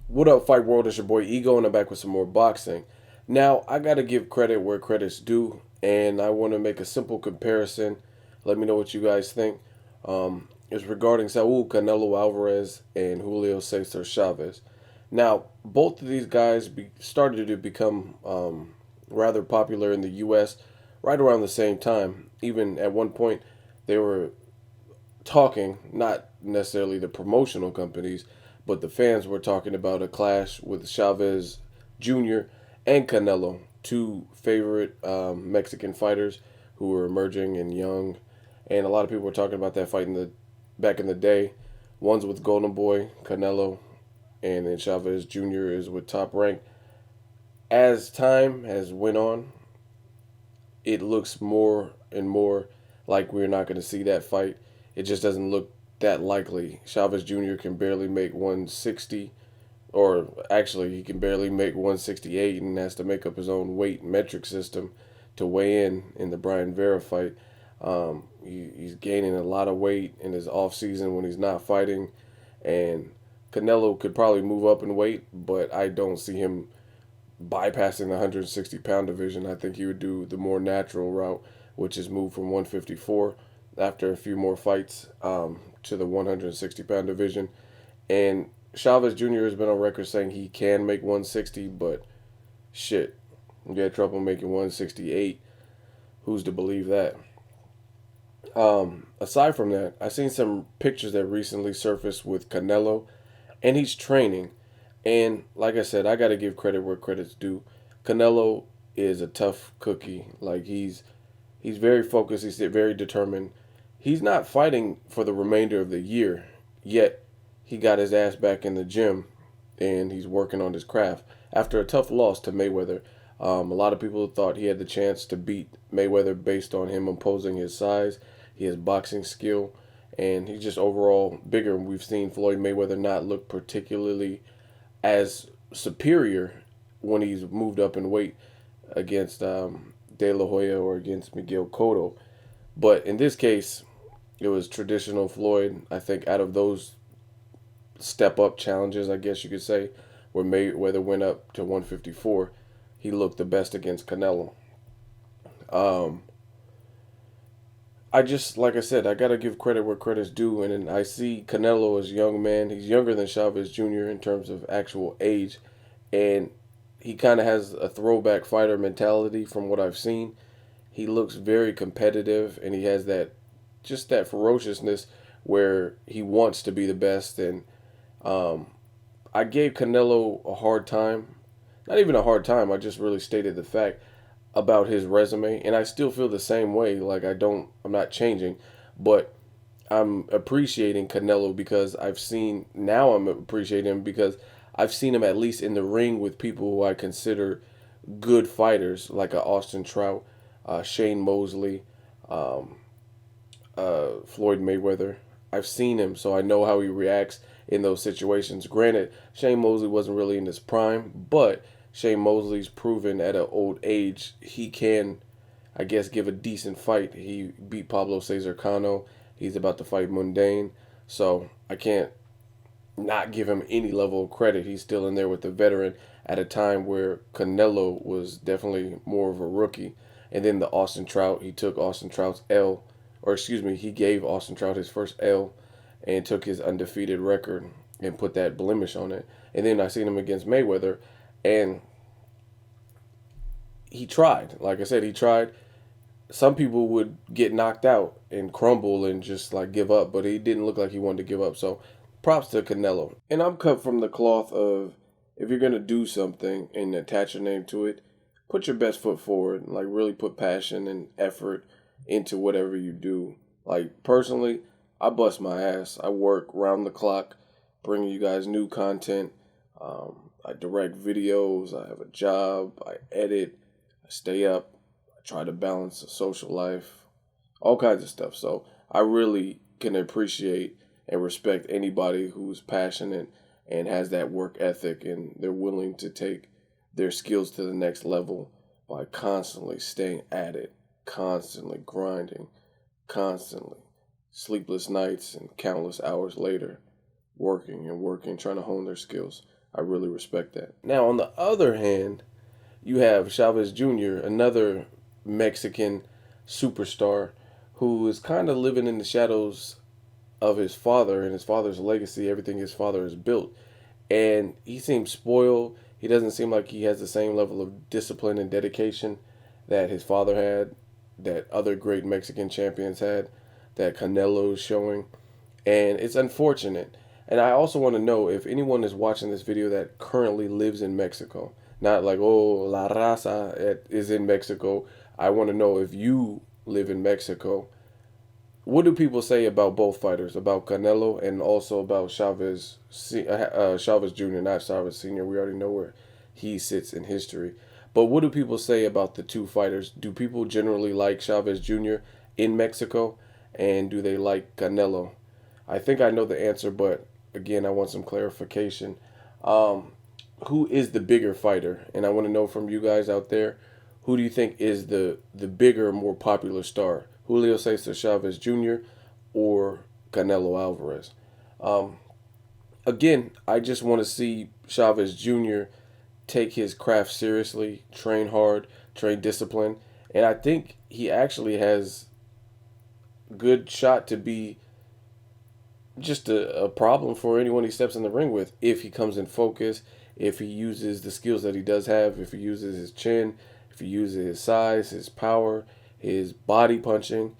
What up, Fight World? It's your boy Ego, and I'm back with some more boxing. Now, I got to give credit where credit's due, and I want to make a simple comparison. Let me know what you guys think. It's regarding Saul Canelo Alvarez and Julio Cesar Chavez. Now, both of these guys started to become rather popular in the U.S. right around the same time. Even at one point, they were talking, not necessarily the promotional companies, but the fans were talking about a clash with Chavez Jr. and Canelo, two favorite Mexican fighters who were emerging and young. And a lot of people were talking about that fight back in the day. One's with Golden Boy, Canelo, and then Chavez Jr. is with Top Rank. As time has went on, it looks more and more like we're not going to see that fight. It just doesn't look that likely. Chavez Jr. can barely make 160, or actually, he can barely make 168 and has to make up his own weight metric system to weigh in the Brian Vera fight. He's gaining a lot of weight in his off season when he's not fighting, and Canelo could probably move up in weight, but I don't see him bypassing the 160-pound division. I think he would do the more natural route, which is move from 154 after a few more fights to the 160-pound division. And Chavez Jr. has been on record saying he can make 160, but shit, he had trouble making 168. Who's to believe that? Aside from that, I seen some pictures that recently surfaced with Canelo, and he's training. And like I said, I got to give credit where credit's due. Canelo is a tough cookie. Like he's very focused. He's very determined. He's not fighting for the remainder of the year yet. He got his ass back in the gym, and he's working on his craft after a tough loss to Mayweather. A lot of people thought he had the chance to beat Mayweather based on him imposing his size, his boxing skill, and he's just overall bigger. We've seen Floyd Mayweather not look particularly as superior when he's moved up in weight against De La Hoya or against Miguel Cotto. But in this case, it was traditional Floyd. I think out of those step up challenges, I guess you could say, where Mayweather went up to 154, he looked the best against Canelo. Um, I just, like I said, I got to give credit where credit's due. And I see Canelo as a young man. He's younger than Chavez Jr. in terms of actual age. And he kind of has a throwback fighter mentality from what I've seen. He looks very competitive and he has that ferociousness where he wants to be the best. And um, I gave Canelo a hard time. Not even a hard time, I just really stated the fact about his resume, and I still feel the same way. Like I'm not changing, but I'm appreciating Canelo because I'm appreciating him because I've seen him at least in the ring with people who I consider good fighters, like a Austin Trout, Shane Mosley, um, Floyd Mayweather. I've seen him, so I know how he reacts in those situations. Granted, Shane Mosley wasn't really in his prime, but Shane Mosley's proven at an old age he can, I guess, give a decent fight. He beat Pablo Cesar Cano. He's about to fight Mundane, so I can't not give him any level of credit. He's still in there with the veteran at a time where Canelo was definitely more of a rookie. And then the Austin Trout, he took Austin Trout's L, or excuse me, he gave Austin Trout his first L and took his undefeated record and put that blemish on it. And then I seen him against Mayweather, and he tried. Like I said, he tried. Some people would get knocked out and crumble and just like give up, but he didn't look like he wanted to give up. So props to Canelo. And I'm cut from the cloth of if you're gonna do something and attach your name to it, put your best foot forward. Like really put passion and effort into whatever you do. Like personally, I bust my ass. I work round the clock, bringing you guys new content. I direct videos. I have a job. I edit. I stay up. I try to balance a social life, all kinds of stuff. So I really can appreciate and respect anybody who's passionate and has that work ethic and they're willing to take their skills to the next level by constantly staying at it, constantly grinding, constantly sleepless nights and countless hours later, working and working, trying to hone their skills. I really respect that. Now, on the other hand, you have Chavez Jr., another Mexican superstar who is kind of living in the shadows of his father and his father's legacy, everything his father has built. And he seems spoiled. He doesn't seem like he has the same level of discipline and dedication that his father had, that other great Mexican champions had, that Canelo is showing. And it's unfortunate. And I also want to know if anyone is watching this video that currently lives in Mexico. Not like, oh, La Raza is in Mexico. I want to know if you live in Mexico. What do people say about both fighters, about Canelo and also about Chavez, Chavez Jr., not Chavez Sr.? We already know where he sits in history. But what do people say about the two fighters? Do people generally like Chavez Jr. in Mexico? And do they like Canelo? I think I know the answer, but again, I want some clarification. Um, who is the bigger fighter? And I want to know from you guys out there, who do you think is the bigger, more popular star? Julio Cesar Chavez Jr. or Canelo Alvarez? Um, Again, I just want to see Chavez Jr. take his craft seriously, train hard, train discipline, and I think he actually has good shot to be just a problem for anyone he steps in the ring with if he comes in focus, if he uses the skills that he does have, if he uses his chin, if he uses his size, his power, his body punching.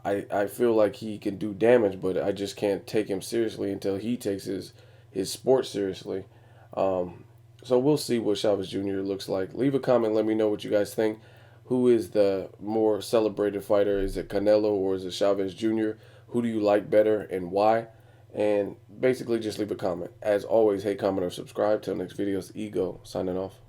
I feel like he can do damage, but I just can't take him seriously until he takes his sport seriously. Um, so we'll see what Chavez Jr. looks like. Leave a comment, let me know what you guys think. Who is the more celebrated fighter? Is it Canelo or is it Chavez Jr.? Who do you like better and why? And basically just leave a comment. As always, hate, comment, or subscribe. Till next video's Ego signing off.